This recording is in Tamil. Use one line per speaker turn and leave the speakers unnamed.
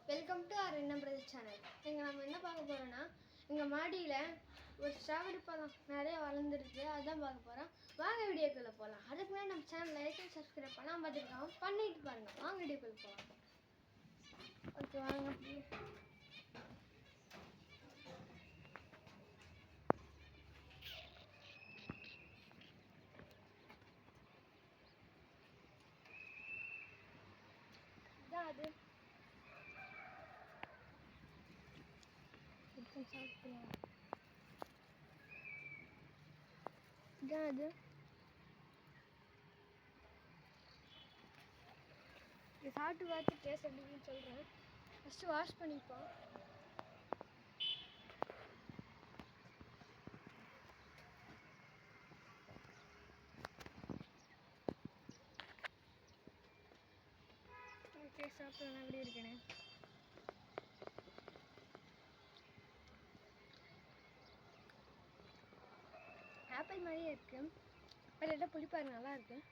வெல்கம் டு அவர் என்ன பிரதர் சேனல். நம்ம என்ன பார்க்க போகிறோன்னா, எங்கள் மாடியில் ஒரு ஸ்ட்ராபெரி பழம் நிறைய வளர்ந்துருக்கு. அதுதான் பார்க்க போகிறோம். வாங்க வீடியோக்குள்ளே போகலாம். அதுக்கு முன்னாடி நம்ம சேனல் லைக் அண்ட் சப்ஸ்கிரைப் பண்ணாமல் பார்த்துருக்கோம், பண்ணிட்டு பாருங்கள். வாங்க வீடியோக்குள்ளே போகலாம். ஓகே வாங்க. இதான் அது சாப்பிடுவோம். இதான் அது இது சாப்பிட்டு பார்த்து டேஸ்ட் எப்படின்னு சொல்கிறேன். ஃபஸ்ட்டு வாஷ் பண்ணிப்போம். ஓகே சாப்பிட்றேன் எப்படி இருக்குன்னு. ஆப்பிள் மாதிரியே இருக்குது, பட் எல்லாம் புளிப்பாரு நல்லா இருக்குது.